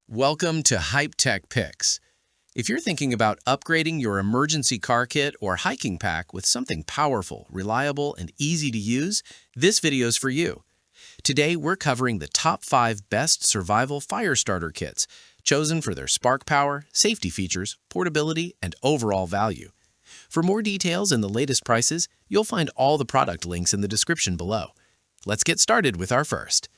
Welcome to Hype Tech Picks. If you're thinking about upgrading your emergency car kit or hiking pack with something powerful, reliable, and easy to use, this video's for you. Today, we're covering the top 5 best survival fire starter kits, chosen for their spark power, safety features, portability, and overall value. For more details and the latest prices, you'll find all the product links in the description below. Let's get started with our first.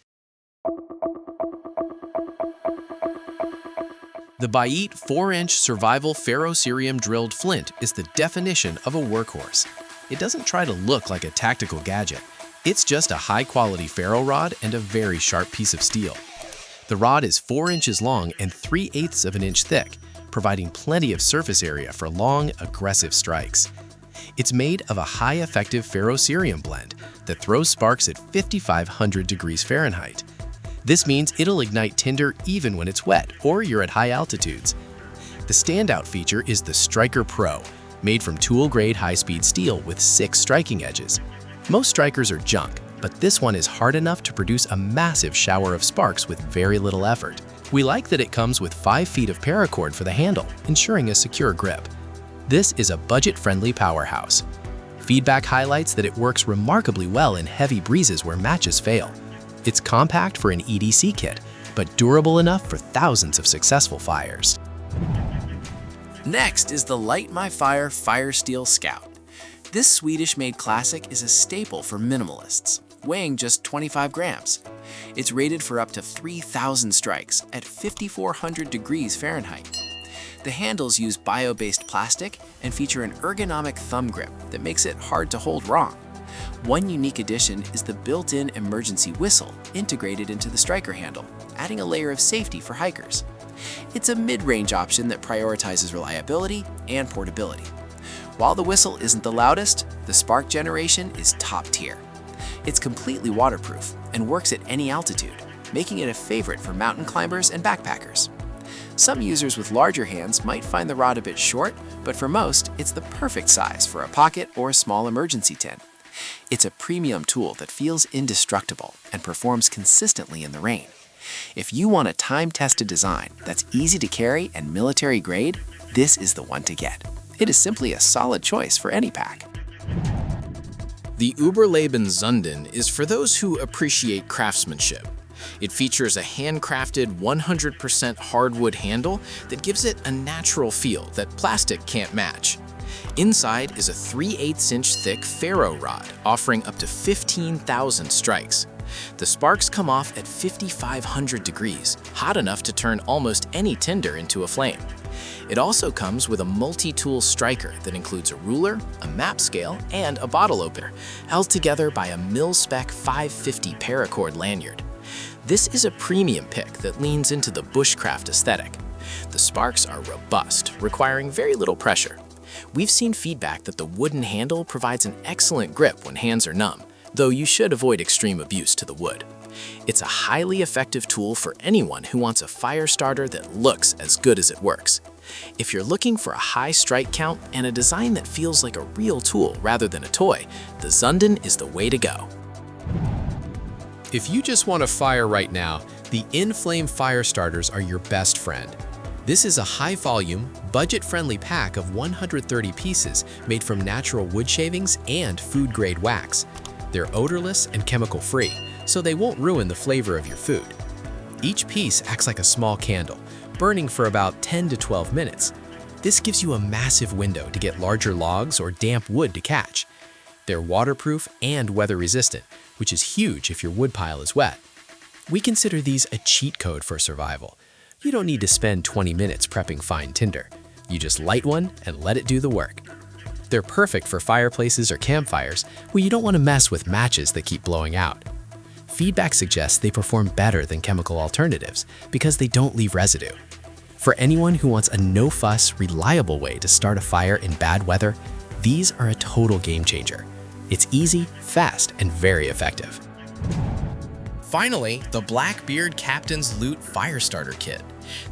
The Bayite 4-inch Survival Ferrocerium drilled flint is the definition of a workhorse. It doesn't try to look like a tactical gadget. It's just a high-quality ferro rod and a very sharp piece of steel. The rod is 4 inches long and 3/8 of an inch thick, providing plenty of surface area for long, aggressive strikes. It's made of a high-effective ferrocerium blend that throws sparks at 5,500 degrees Fahrenheit. This means it'll ignite tinder even when it's wet or you're at high altitudes. The standout feature is the Striker Pro, made from tool-grade high-speed steel with 6 striking edges. Most strikers are junk, but this one is hard enough to produce a massive shower of sparks with very little effort. We like that it comes with 5 feet of paracord for the handle, ensuring a secure grip. This is a budget-friendly powerhouse. Feedback highlights that it works remarkably well in heavy breezes where matches fail. It's compact for an EDC kit, but durable enough for thousands of successful fires. Next is the Light My Fire Firestarter Scout. This Swedish-made classic is a staple for minimalists, weighing just 25 grams. It's rated for up to 3,000 strikes at 5,400 degrees Fahrenheit. The handles use bio-based plastic and feature an ergonomic thumb grip that makes it hard to hold wrong. One unique addition is the built-in emergency whistle integrated into the striker handle, adding a layer of safety for hikers. It's a mid-range option that prioritizes reliability and portability. While the whistle isn't the loudest, the spark generation is top tier. It's completely waterproof and works at any altitude, making it a favorite for mountain climbers and backpackers. Some users with larger hands might find the rod a bit short, but for most, it's the perfect size for a pocket or a small emergency tin. It's a premium tool that feels indestructible and performs consistently in the rain. If you want a time-tested design that's easy to carry and military grade, this is the one to get. It is simply a solid choice for any pack. The Überleben Zünden is for those who appreciate craftsmanship. It features a handcrafted 100% hardwood handle that gives it a natural feel that plastic can't match. Inside is a 3/8 inch thick ferro rod, offering up to 15,000 strikes. The sparks come off at 5,500 degrees, hot enough to turn almost any tinder into a flame. It also comes with a multi-tool striker that includes a ruler, a map scale, and a bottle opener, held together by a mil-spec 550 paracord lanyard. This is a premium pick that leans into the bushcraft aesthetic. The sparks are robust, requiring very little pressure. We've seen feedback that the wooden handle provides an excellent grip when hands are numb, though you should avoid extreme abuse to the wood. It's a highly effective tool for anyone who wants a fire starter that looks as good as it works. If you're looking for a high strike count and a design that feels like a real tool rather than a toy, the Zünden is the way to go. If you just want a fire right now, the Inflame Fire Starters are your best friend. This is a high-volume, budget-friendly pack of 130 pieces made from natural wood shavings and food-grade wax. They're odorless and chemical-free, so they won't ruin the flavor of your food. Each piece acts like a small candle, burning for about 10 to 12 minutes. This gives you a massive window to get larger logs or damp wood to catch. They're waterproof and weather-resistant, which is huge if your woodpile is wet. We consider these a cheat code for survival. You don't need to spend 20 minutes prepping fine tinder. You just light one and let it do the work. They're perfect for fireplaces or campfires where you don't want to mess with matches that keep blowing out. Feedback suggests they perform better than chemical alternatives because they don't leave residue. For anyone who wants a no-fuss, reliable way to start a fire in bad weather, these are a total game changer. It's easy, fast, and very effective. Finally, the Blackbeard Captain's Loot Fire Starter Kit.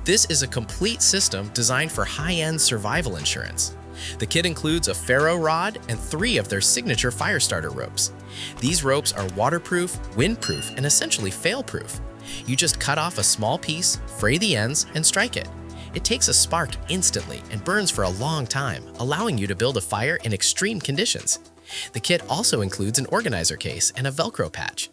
This is a complete system designed for high-end survival insurance. The kit includes a ferro rod and 3 of their signature fire starter ropes. These ropes are waterproof, windproof, and essentially fail-proof. You just cut off a small piece, fray the ends, and strike it. It takes a spark instantly and burns for a long time, allowing you to build a fire in extreme conditions. The kit also includes an organizer case and a Velcro patch.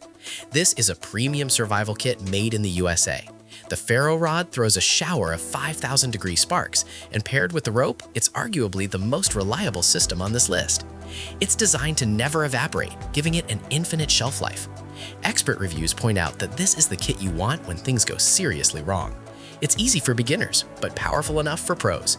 This is a premium survival kit made in the USA. The ferro rod throws a shower of 5,000-degree sparks, and paired with the rope, it's arguably the most reliable system on this list. It's designed to never evaporate, giving it an infinite shelf life. Expert reviews point out that this is the kit you want when things go seriously wrong. It's easy for beginners, but powerful enough for pros.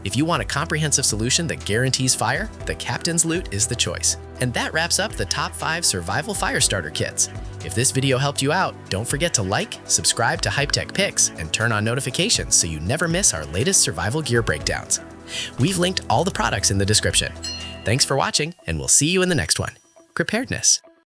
If you want a comprehensive solution that guarantees fire, the Captain's Loot is the choice. And that wraps up the top 5 Survival Fire Starter kits. If this video helped you out, don't forget to like, subscribe to HypeTech Picks, and turn on notifications so you never miss our latest survival gear breakdowns. We've linked all the products in the description. Thanks for watching, and we'll see you in the next one. Preparedness.